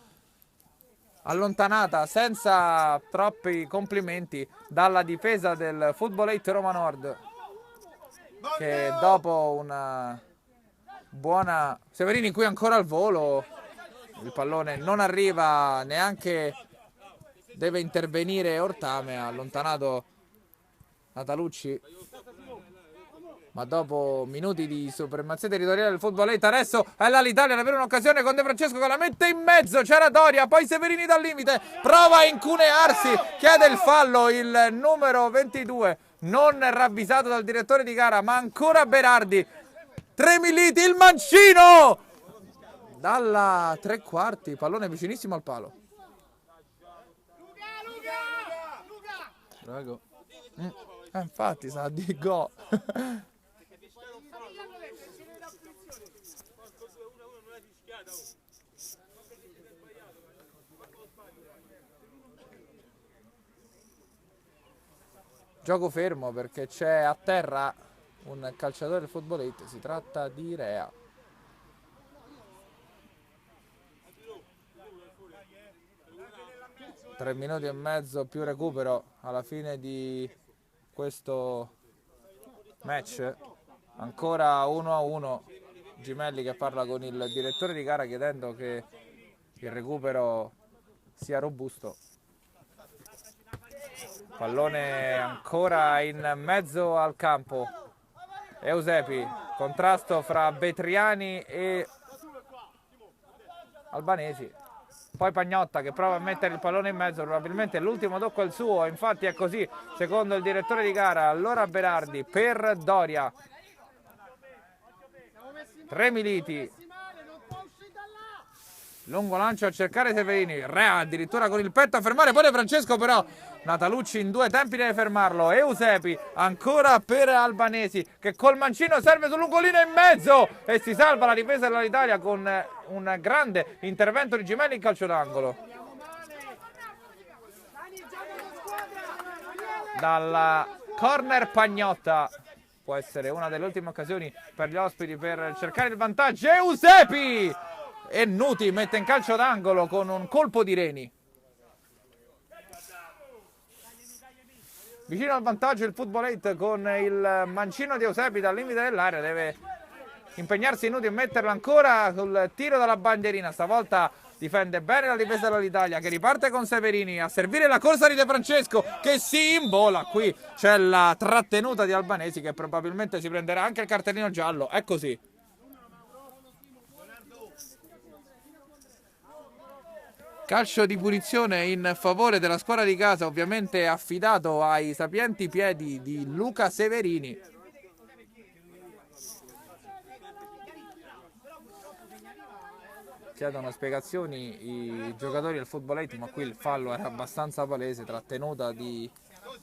allontanata senza troppi complimenti dalla difesa del Football 8 Roma Nord, che dopo una buona Severini qui ancora al volo, il pallone non arriva neanche, deve intervenire Ortame, ha allontanato Natalucci, ma dopo minuti di supremazia territoriale del Football 8 adesso è l'Italia ad avere un'occasione con De Francesco che la mette in mezzo, c'era Doria, poi Severini dal limite, prova a incunearsi, chiede il fallo il numero 22, non ravvisato dal direttore di gara, ma ancora Berardi. Tremiliti, il mancino dalla tre quarti, pallone vicinissimo al palo. Prego. Infatti sa di go. Gioco fermo perché c'è a terra un calciatore del Footballate, si tratta di Rea. Tre minuti e mezzo più recupero alla fine di questo match. Ancora 1-1. Gimelli che parla con il direttore di gara chiedendo che il recupero sia robusto. Pallone ancora in mezzo al campo. Eusepi, contrasto fra Betriani e Albanesi. Poi Pagnotta che prova a mettere il pallone in mezzo, probabilmente l'ultimo tocco è il suo, infatti è così, secondo il direttore di gara. Allora Berardi per Doria. 3 Militi. Lungo lancio a cercare Severini. Rea addirittura con il petto a fermare poi De Francesco, però Natalucci in due tempi deve fermarlo. Eusepi ancora per Albanesi che col mancino serve sull'ungolino in mezzo e si salva la difesa dell'Italia con un grande intervento di Gimelli in calcio d'angolo. Dalla corner Pagnotta. Può essere una delle ultime occasioni per gli ospiti per cercare il vantaggio. Eusepi! E Nuti mette in calcio d'angolo con un colpo di Reni. Vicino al vantaggio il Footballate con il mancino di Eusepi dal limite dell'area. Deve impegnarsi Nuti e metterlo ancora sul tiro dalla bandierina. Stavolta difende bene la difesa dell'Italia che riparte con Severini a servire la corsa di De Francesco che si imbola. Qui c'è la trattenuta di Albanesi che probabilmente si prenderà anche il cartellino giallo. È così. Calcio di punizione in favore della squadra di casa, ovviamente affidato ai sapienti piedi di Luca Severini. Chiedono spiegazioni i giocatori del Footballate, ma qui il fallo era abbastanza palese, trattenuta di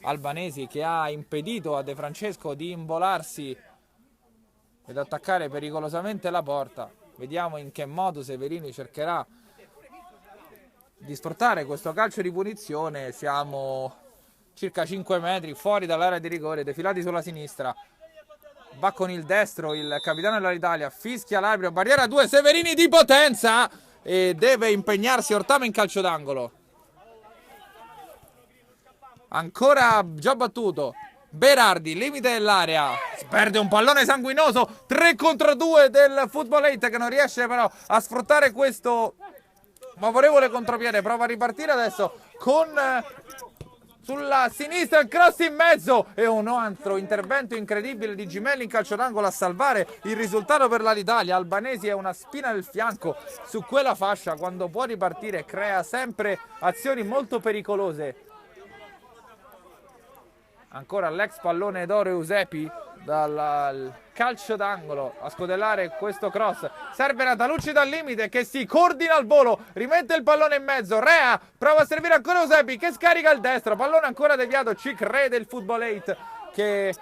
Albanesi che ha impedito a De Francesco di imbolarsi ed attaccare pericolosamente la porta. Vediamo in che modo Severini cercherà di sfruttare questo calcio di punizione. Siamo circa 5 metri fuori dall'area di rigore, defilati sulla sinistra. Va con il destro il capitano dell'Italia, fischia l'arbitro, barriera 2, Severini di potenza e deve impegnarsi Ortame in calcio d'angolo. Ancora già battuto Berardi, limite dell'area, perde un pallone sanguinoso, 3 contro 2 del Footballate che non riesce però a sfruttare questo favorevole contropiede. Prova a ripartire adesso con sulla sinistra il cross in mezzo e un altro intervento incredibile di Gimelli in calcio d'angolo a salvare il risultato per l'Italia. Albanesi è una spina nel fianco su quella fascia, quando può ripartire crea sempre azioni molto pericolose. Ancora l'ex pallone d'oro Eusepi dal calcio d'angolo a scodellare questo cross. Serve Natalucci dal limite che si coordina al volo, rimette il pallone in mezzo. Rea prova a servire ancora Eusepi che scarica il destro, pallone ancora deviato. Ci crede il Footballate che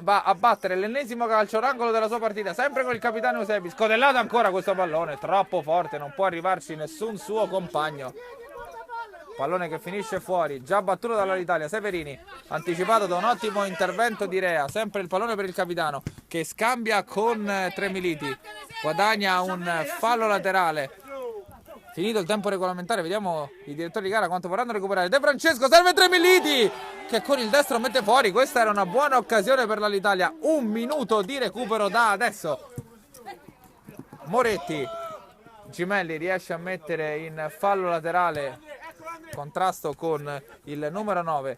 va a battere l'ennesimo calcio d'angolo della sua partita, sempre con il capitano Eusepi. Scodellato ancora questo pallone, troppo forte, non può arrivarci nessun suo compagno. Pallone che finisce fuori, già battuto dall'Italia. Severini, anticipato da un ottimo intervento di Rea. Sempre il pallone per il capitano che scambia con Tremiliti. Guadagna un fallo laterale. Finito il tempo regolamentare, vediamo i direttori di gara quanto vorranno recuperare. De Francesco, serve Tremiliti che con il destro mette fuori. Questa era una buona occasione per l'Italia. Un minuto di recupero da adesso. Moretti, Gimelli riesce a mettere in fallo laterale. Contrasto con il numero 9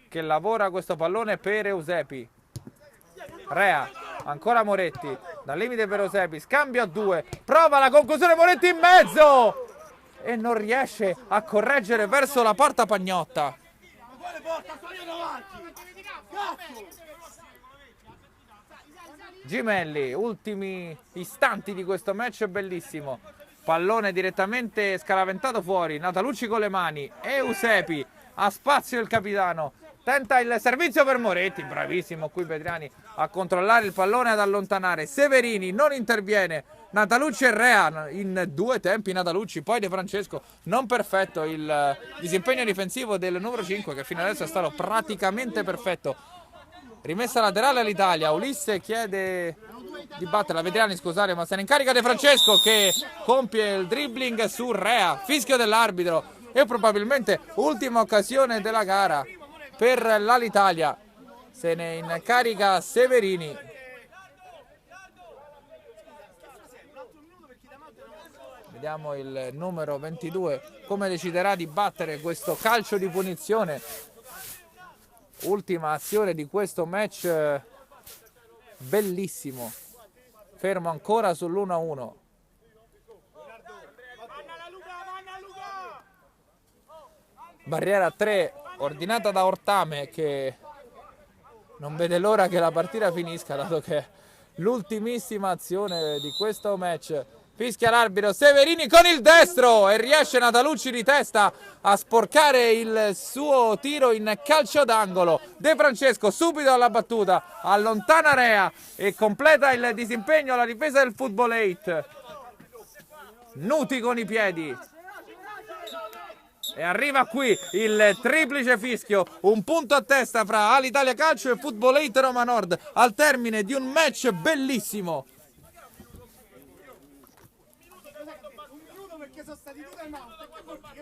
che lavora questo pallone per Eusepi. Rea, ancora Moretti, dal limite per Eusepi, scambio a 2, prova la conclusione Moretti in mezzo e non riesce a correggere verso la porta Pagnotta. Gimelli, ultimi istanti di questo match bellissimo. Pallone direttamente scaraventato fuori, Natalucci con le mani, Eusepi ha spazio il capitano, tenta il servizio per Moretti, bravissimo qui Petriani a controllare il pallone, ad allontanare Severini, non interviene Natalucci e Rea in due tempi. Natalucci, poi De Francesco, non perfetto il disimpegno difensivo del numero 5 che fino adesso è stato praticamente perfetto. Rimessa laterale all'Italia, Ulisse chiede di batterla, Vetriani scusate, ma se ne incarica De Francesco che compie il dribbling su Rea, fischio dell'arbitro e probabilmente ultima occasione della gara per l'Alitalia, se ne incarica Severini. Vediamo il numero 22 come deciderà di battere questo calcio di punizione. Ultima azione di questo match, bellissimo, fermo ancora sull'1-1. Barriera 3 ordinata da Ortame che non vede l'ora che la partita finisca, dato che è l'ultimissima azione di questo match. Fischia l'arbitro, Severini con il destro e riesce Natalucci di testa a sporcare il suo tiro in calcio d'angolo. De Francesco subito alla battuta, allontana Rea e completa il disimpegno alla difesa del Football 8. Nuti con i piedi. E arriva qui il triplice fischio, un punto a testa fra Alitalia Calcio e Football 8 Roma Nord al termine di un match bellissimo. perché sono stati 2 e 9.